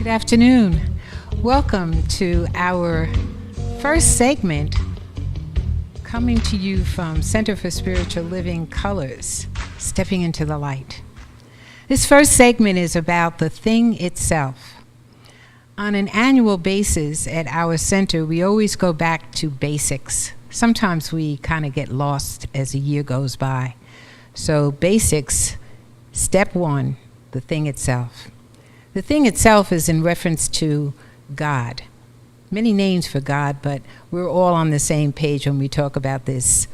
Good afternoon. Welcome to our first segment coming to you from Center for Spiritual Living Colors, Stepping into the Light. This first segment is about the thing itself. On an annual basis at our center, we always go back to basics. Sometimes we kind of get lost as the year goes by. So basics, step one, the thing itself. The thing itself is in reference to God. Many names for God, but we're all on the same page when we talk about this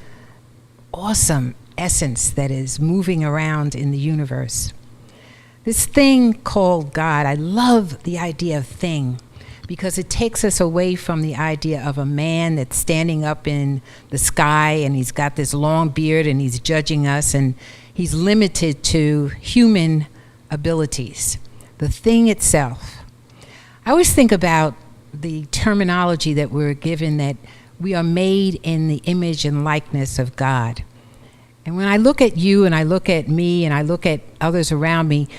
awesome essence that is moving around in the universe. This thing called God, I love the idea of thing because it takes us away from the idea of a man that's standing up in the sky and he's got this long beard and he's judging us and he's limited to human abilities. The thing itself. I always think about the terminology that we're given, that we are made in the image and likeness of God. And when I look at you and I look at me and I look at others around me,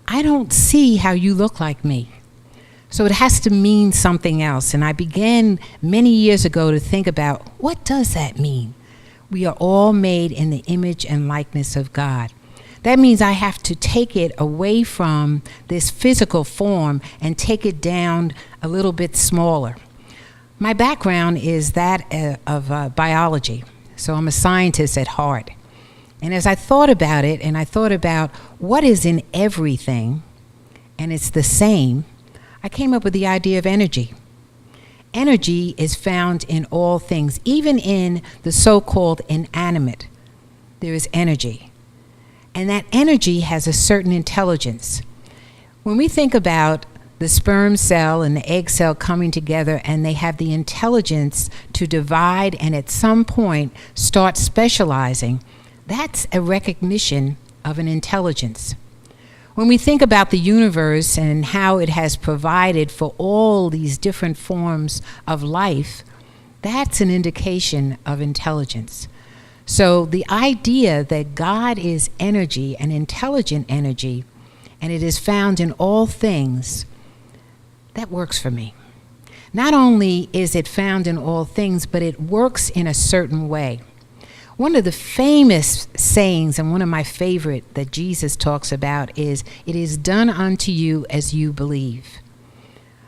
I don't see how you look like me. So it has to mean something else. And I began many years ago to think about, what does that mean? We are all made in the image and likeness of God. That means I have to take it away from this physical form and take it down a little bit smaller. My background is that of biology, so I'm a scientist at heart. And as I thought about it, and I thought about what is in everything, and it's the same, I came up with the idea of energy. Energy is found in all things, even in the so-called inanimate. There is energy. And that energy has a certain intelligence. When we think about the sperm cell and the egg cell coming together and they have the intelligence to divide and at some point start specializing, that's a recognition of an intelligence. When we think about the universe and how it has provided for all these different forms of life, that's an indication of intelligence. So the idea that God is energy, an intelligent energy, and it is found in all things, that works for me. Not only is it found in all things, but it works in a certain way. One of the famous sayings, and one of my favorite that Jesus talks about, is, "It is done unto you as you believe."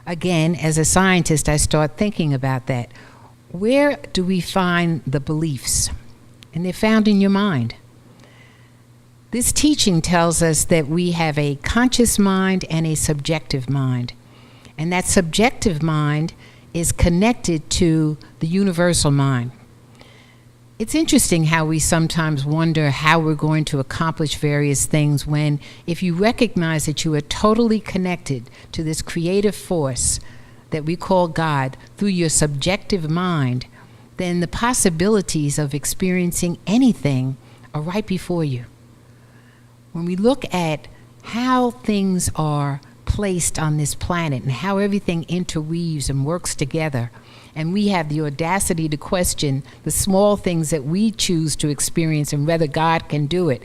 Again, as a scientist, I start thinking about that. Where do we find the beliefs? And they're found in your mind. This teaching tells us that we have a conscious mind and a subjective mind. And that subjective mind is connected to the universal mind. It's interesting how we sometimes wonder how we're going to accomplish various things when, if you recognize that you are totally connected to this creative force that we call God through your subjective mind, then the possibilities of experiencing anything are right before you. When we look at how things are placed on this planet and how everything interweaves and works together, and we have the audacity to question the small things that we choose to experience and whether God can do it,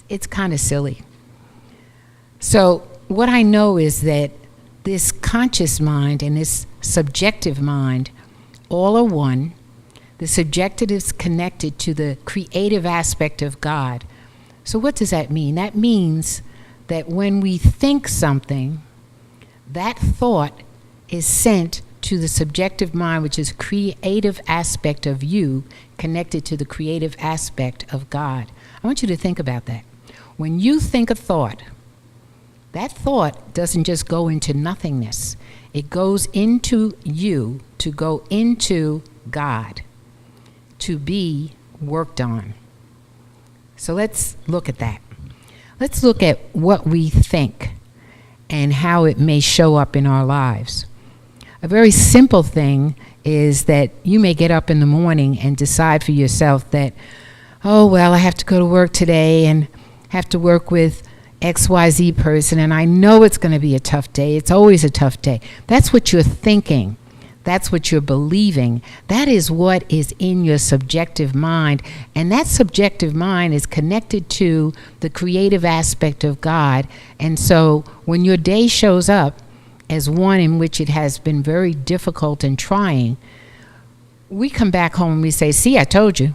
it's kind of silly. So what I know is that this conscious mind and this subjective mind all are one. The subjective is connected to the creative aspect of God. So what does that mean? That means that when we think something, that thought is sent to the subjective mind, which is a creative aspect of you, connected to the creative aspect of God. I want you to think about that. When you think a thought, that thought doesn't just go into nothingness. It goes into you to go into God, to be worked on. So let's look at that. Let's look at what we think and how it may show up in our lives. A very simple thing is that you may get up in the morning and decide for yourself that, oh, well, I have to go to work today and have to work with XYZ person, and I know it's going to be a tough day. It's always a tough day. That's what you're thinking. That's what you're believing. That is what is in your subjective mind. And that subjective mind is connected to the creative aspect of God. And so when your day shows up, as one in which it has been very difficult and trying, we come back home and we say, see, I told you.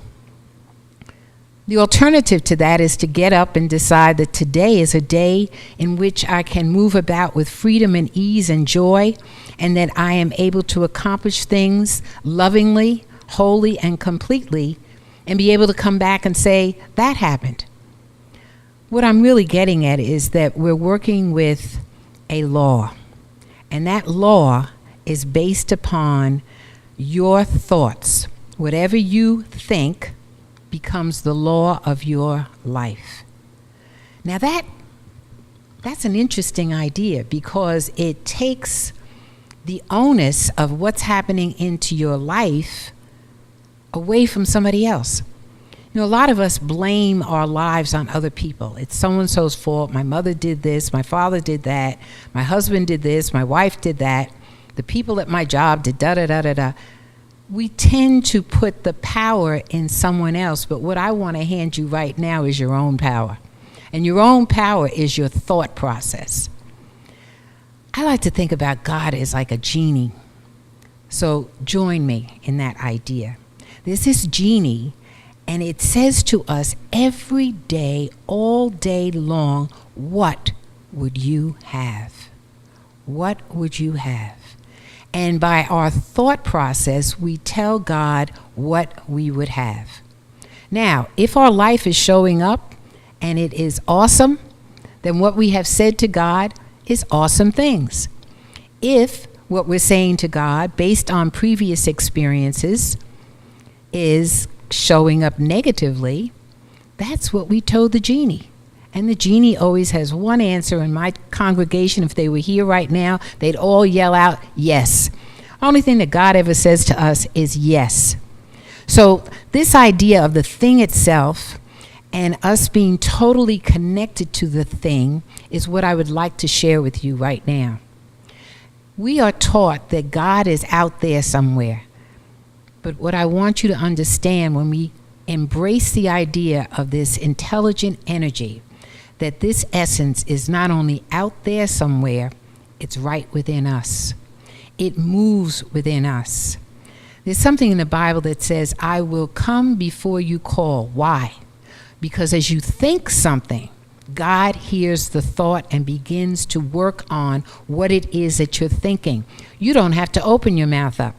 The alternative to that is to get up and decide that today is a day in which I can move about with freedom and ease and joy, and that I am able to accomplish things lovingly, wholly, and completely, and be able to come back and say, that happened. What I'm really getting at is that we're working with a law, and that law is based upon your thoughts. Whatever you think becomes the law of your life. Now that's an interesting idea, because it takes the onus of what's happening into your life away from somebody else. You know, a lot of us blame our lives on other people. It's so-and-so's fault. My mother did this, my father did that, my husband did this, my wife did that, the people at my job did da-da-da-da-da. We tend to put the power in someone else, but what I want to hand you right now is your own power. And your own power is your thought process. I like to think about God as like a genie. So join me in that idea. There's this genie, and it says to us every day, all day long, what would you have? What would you have? And by our thought process, we tell God what we would have. Now, if our life is showing up and it is awesome, then what we have said to God is awesome things. If what we're saying to God, based on previous experiences, is showing up negatively, that's what we told the genie. And the genie always has one answer. In my congregation, if they were here right now, they'd all yell out, yes. Only thing that God ever says to us is yes. So this idea of the thing itself and us being totally connected to the thing is what I would like to share with you right now. We are taught that God is out there somewhere. But what I want you to understand, when we embrace the idea of this intelligent energy, that this essence is not only out there somewhere, it's right within us. It moves within us. There's something in the Bible that says, I will come before you call. Why? Because as you think something, God hears the thought and begins to work on what it is that you're thinking. You don't have to open your mouth up.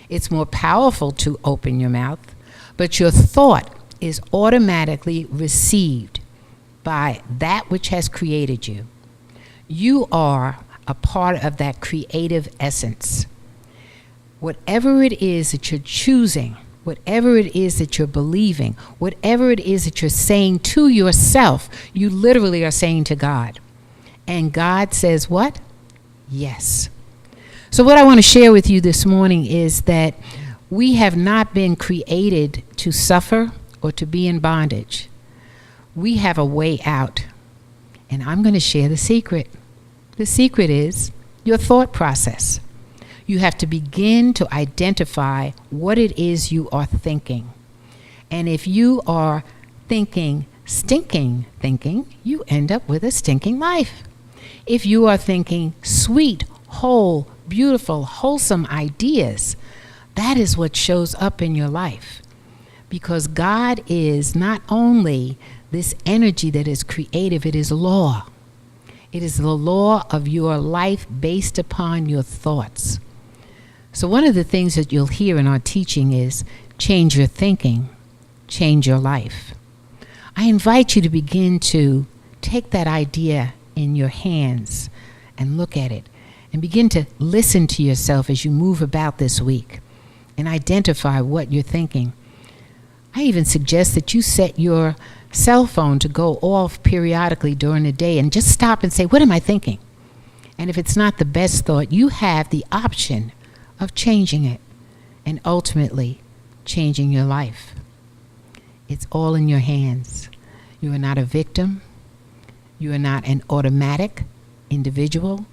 It's more powerful to open your mouth, but your thought is automatically received by that which has created you. You are a part of that creative essence. Whatever it is that you're choosing, whatever it is that you're believing, whatever it is that you're saying to yourself, you literally are saying to God. And God says what? Yes. So what I want to share with you this morning is that we have not been created to suffer or to be in bondage. We have a way out. And I'm going to share the secret. The secret is your thought process. You have to begin to identify what it is you are thinking. And if you are thinking stinking thinking, you end up with a stinking life. If you are thinking sweet, whole, beautiful, wholesome ideas, that is what shows up in your life. Because God is not only this energy that is creative, it is law. It is the law of your life based upon your thoughts. So one of the things that you'll hear in our teaching is change your thinking, change your life. I invite you to begin to take that idea in your hands and look at it and begin to listen to yourself as you move about this week and identify what you're thinking. I even suggest that you set your cell phone to go off periodically during the day and just stop and say, what am I thinking? And if it's not the best thought, you have the option of changing it and ultimately changing your life. It's all in your hands. You are not a victim. You are not an automatic individual.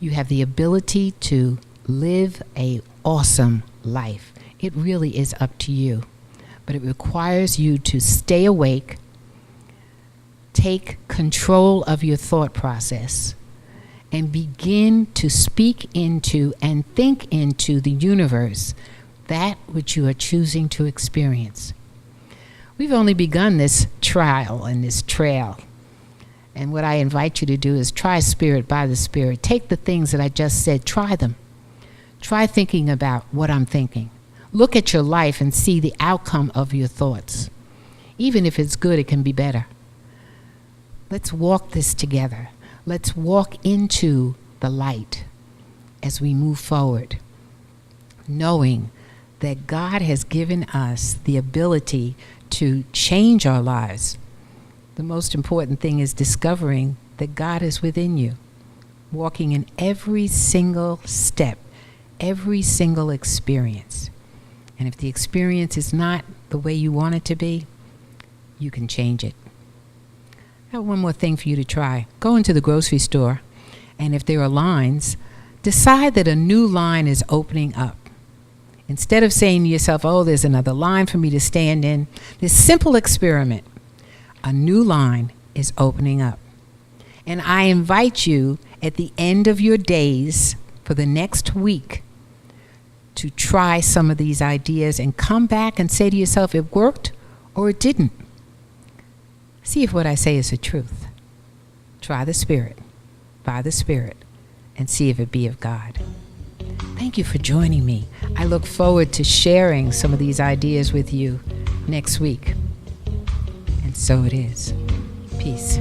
You have the ability to live an awesome life. It really is up to you. But it requires you to stay awake, take control of your thought process, and begin to speak into and think into the universe that which you are choosing to experience. We've only begun this trial and this trail. And what I invite you to do is try Spirit by the Spirit. Take the things that I just said, try them. Try thinking about what I'm thinking. Look at your life and see the outcome of your thoughts. Even if it's good, it can be better. Let's walk this together. Let's walk into the light as we move forward, knowing that God has given us the ability to change our lives. The most important thing is discovering that God is within you, walking in every single step, every single experience. And if the experience is not the way you want it to be, you can change it. I have one more thing for you to try. Go into the grocery store, and if there are lines, decide that a new line is opening up. Instead of saying to yourself, oh, there's another line for me to stand in, this simple experiment, a new line is opening up. And I invite you at the end of your days for the next week to try some of these ideas and come back and say to yourself, it worked or it didn't. See if what I say is the truth. Try the Spirit, by the Spirit, and see if it be of God. Thank you for joining me. I look forward to sharing some of these ideas with you next week. And so it is. Peace.